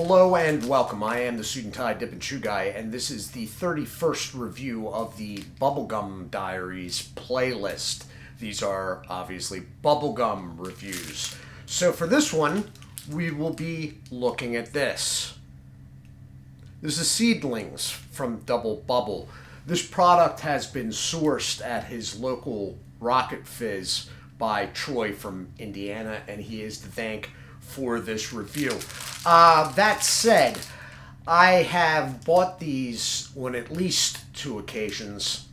Hello and welcome. I am the Suit&Tie Dip&ChewGuy, and this is the 31st review of the Bubblegum Diaries playlist. These are obviously Bubblegum reviews. So for this one, we will be looking at this. This is Seedlings from Double Bubble. This product has been sourced at his local Rocket Fizz by Troy from Indiana, and he is to thank for this review. That said, I have bought these on at least 2 occasions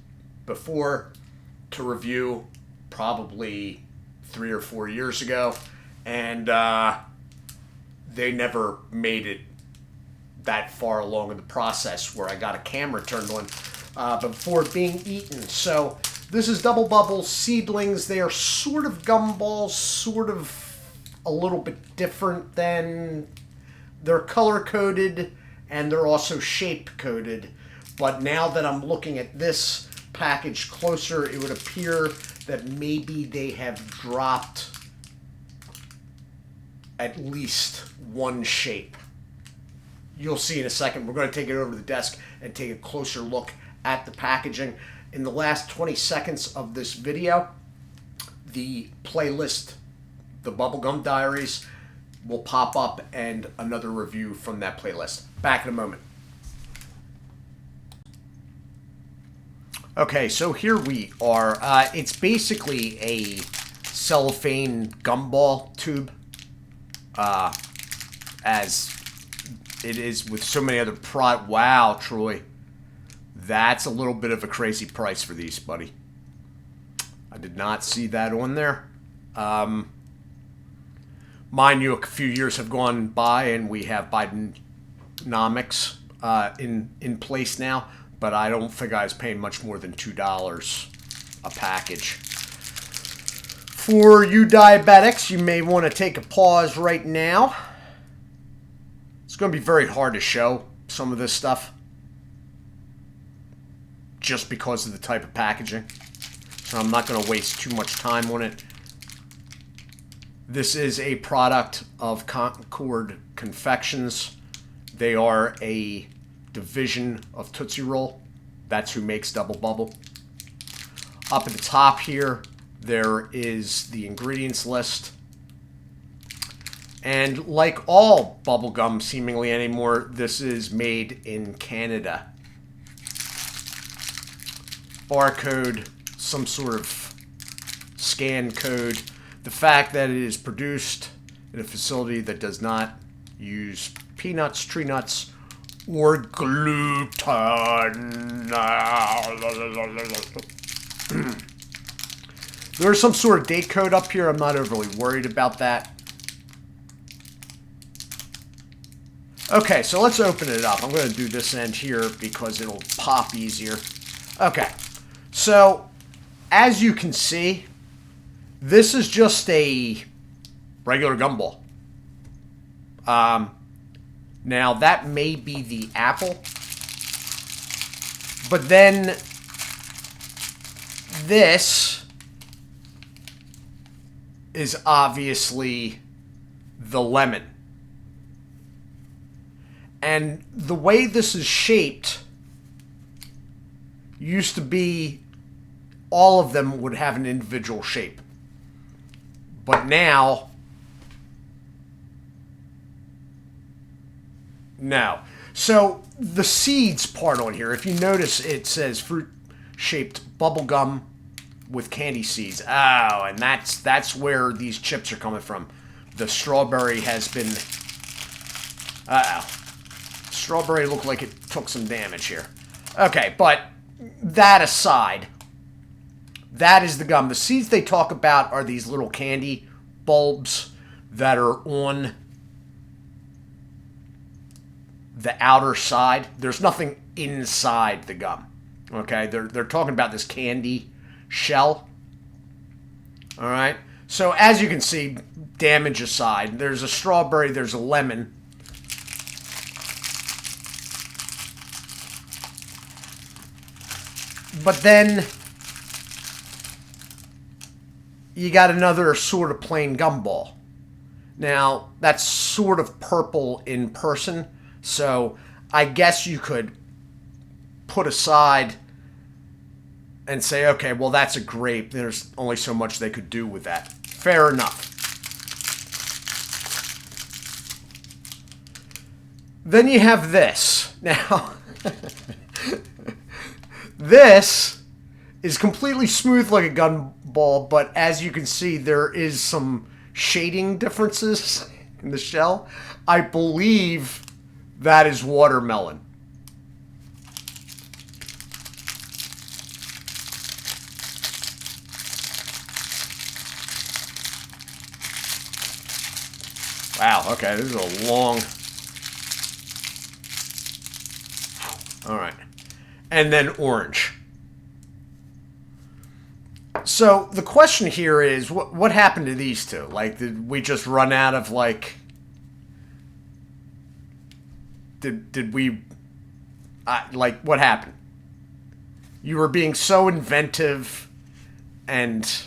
before to review, probably 3 or 4 years ago, and they never made it that far along in the process where I got a camera turned on before being eaten. So this is Double Bubble Seedlings. They are sort of gumballs, sort of a little bit different than, they're color coded and they're also shape coded. But now that I'm looking at this package closer, it would appear that maybe they have dropped at least one shape. You'll see in a second. We're going to take it over to the desk and take a closer look at the packaging. In the last 20 seconds of this video, the playlist, the Bubblegum Diaries, will pop up and another review from that playlist. Back in a moment. Okay, so here we are. It's basically a cellophane gumball tube, as it is with so many other Wow, Troy. That's a little bit of a crazy price for these, buddy. I did not see that on there. Mind you, a few years have gone by and we have Bidenomics in place now, but I don't think I was paying much more than $2 a package. For you diabetics, you may want to take a pause right now. It's going to be very hard to show some of this stuff just because of the type of packaging. So I'm not going to waste too much time on it. This is a product of Concord Confections. They are a division of Tootsie Roll. That's who makes Double Bubble. Up at the top here, there is the ingredients list. And like all bubblegum seemingly anymore, this is made in Canada. Barcode, some sort of scan code. The fact that it is produced in a facility that does not use peanuts, tree nuts, or gluten. There's some sort of date code up here. I'm not overly worried about that. Okay, so let's open it up. I'm going to do this end here because it'll pop easier. Okay, so as you can see, this is just a regular gumball. Now, that may be the apple. But then this is obviously the lemon. And the way this is shaped used to be all of them would have an individual shape. But now, no. So the seeds part on here, if you notice, it says fruit-shaped bubblegum with candy seeds. Oh, and that's where these chips are coming from. The strawberry has been... Strawberry looked like it took some damage here. Okay, but that aside, that is the gum. The seeds they talk about are these little candy bulbs that are on the outer side. There's nothing inside the gum. Okay, they're talking about this candy shell. All right. So as you can see, damage aside, there's a strawberry, there's a lemon. But then you got another sort of plain gumball. Now, that's sort of purple in person, so I guess you could put aside and say, okay, well, that's a grape. There's only so much they could do with that. Fair enough. Then you have this. Now, this is completely smooth like a gumball, but as you can see, there is some shading differences in the shell. I believe that is watermelon. Wow, okay, this is a long... Alright. And then orange. So, the question here is, what happened to these two? Like, did we just run out of, like... Did we... like, what happened? You were being so inventive and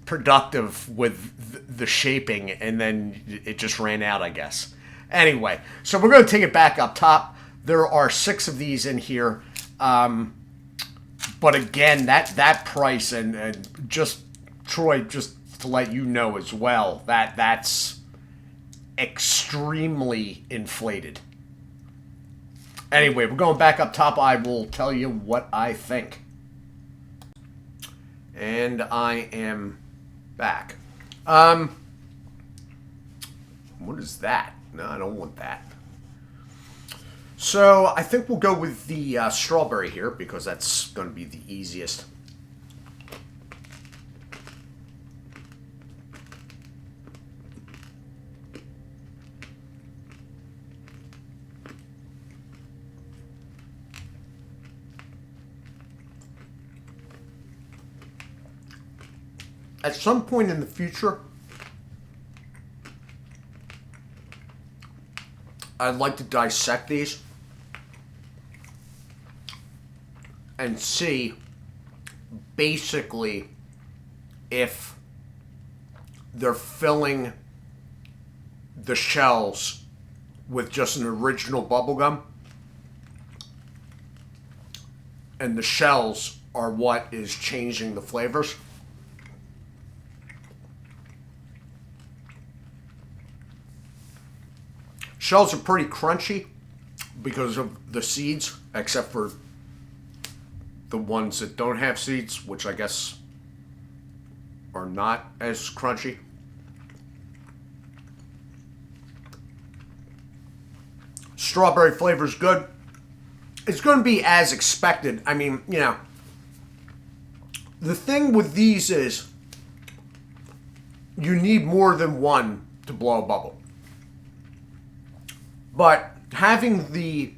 productive with the shaping, and then it just ran out, I guess. Anyway, so we're going to take it back up top. There are 6 of these in here. But again, that price, and just, Troy, just to let you know as well, that's extremely inflated. Anyway, we're going back up top. I will tell you what I think. And I am back. What is that? No, I don't want that. So, I think we'll go with the strawberry here, because that's going to be the easiest. At some point in the future, I'd like to dissect these and see basically if they're filling the shells with just an original bubblegum and the shells are what is changing the flavors. Shells are pretty crunchy because of the seeds, except for the ones that don't have seeds, which I guess are not as crunchy. Strawberry flavor is good. It's going to be as expected. I mean, you know, the thing with these is you need more than one to blow a bubble. But having the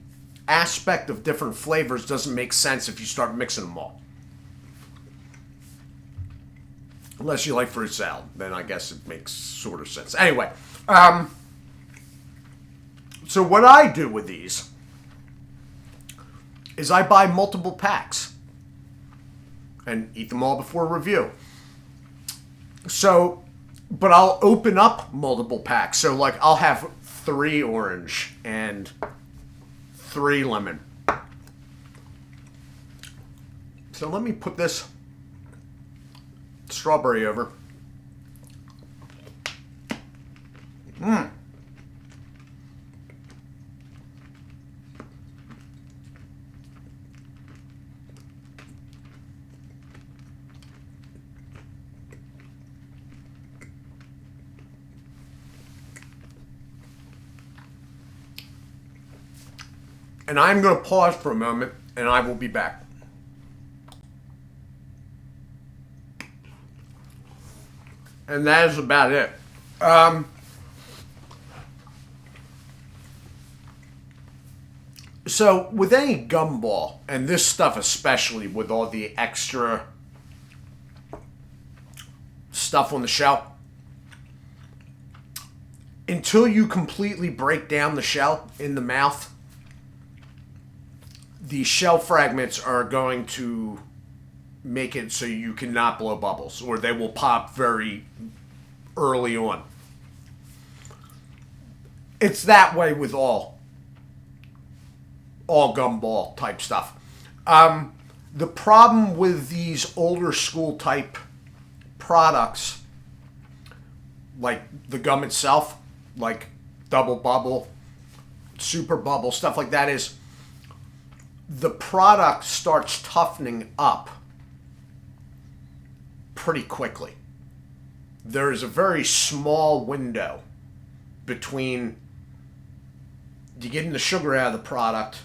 aspect of different flavors doesn't make sense if you start mixing them all. Unless you like fruit salad, then I guess it makes sort of sense. Anyway, so what I do with these is I buy multiple packs and eat them all before review. So, but I'll open up multiple packs. So, like, I'll have 3 orange and 3 lemon. So let me put this strawberry over. And I'm going to pause for a moment, and I will be back. And that is about it. So, with any gumball, and this stuff especially, with all the extra stuff on the shell, until you completely break down the shell in the mouth, the shell fragments are going to make it so you cannot blow bubbles, or they will pop very early on. It's that way with all gumball type stuff. The problem with these older school type products, like the gum itself, like Double Bubble, Super Bubble, stuff like that, is the product starts toughening up pretty quickly. There is a very small window between you getting the sugar out of the product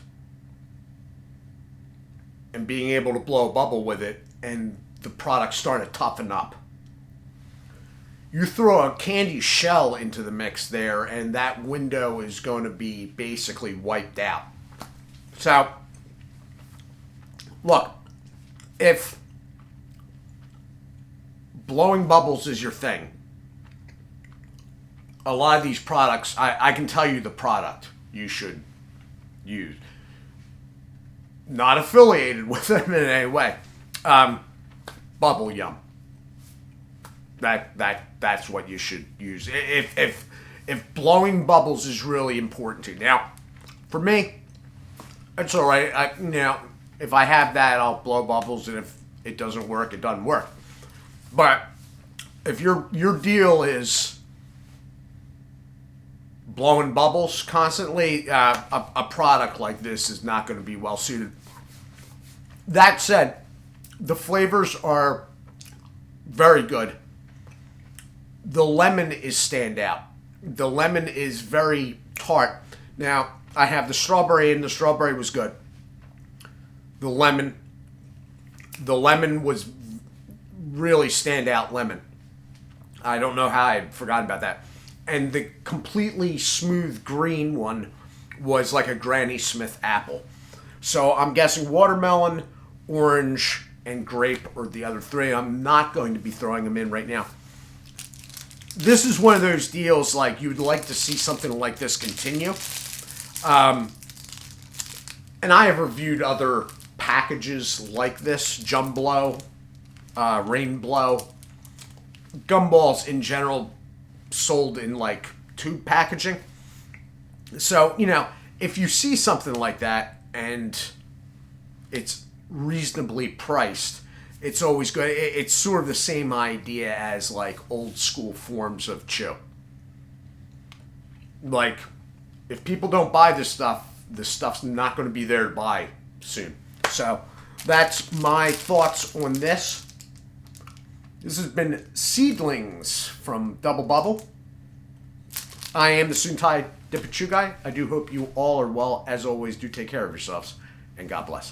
and being able to blow a bubble with it and the product starting to toughen up. You throw a candy shell into the mix there and that window is going to be basically wiped out. So, look, if blowing bubbles is your thing, a lot of these products, I can tell you the product you should use. Not affiliated with them in any way. Bubble Yum. That's what you should use. If blowing bubbles is really important to you. Now, for me, it's all right. If I have that, I'll blow bubbles, and if it doesn't work, it doesn't work. But if your deal is blowing bubbles constantly, a product like this is not going to be well suited. That said, the flavors are very good. The lemon is standout. The lemon is very tart. Now, I have the strawberry, and the strawberry was good. The lemon was really standout lemon. I don't know how I'd forgotten about that. And the completely smooth green one was like a Granny Smith apple. So I'm guessing watermelon, orange, and grape are the other three. I'm not going to be throwing them in right now. This is one of those deals like you'd like to see something like this continue. And I have reviewed other packages like this, Jumblo, Rain Blow. Gumballs in general sold in like tube packaging. So, if you see something like that and it's reasonably priced, it's always good. It's sort of the same idea as like old school forms of chew. Like, if people don't buy this stuff's not going to be there to buy soon. So, that's my thoughts on this. This has been Seedlings from Double Bubble. I am the Suit&Tie Dip&ChewGuy. I do hope you all are well. As always, do take care of yourselves, and God bless.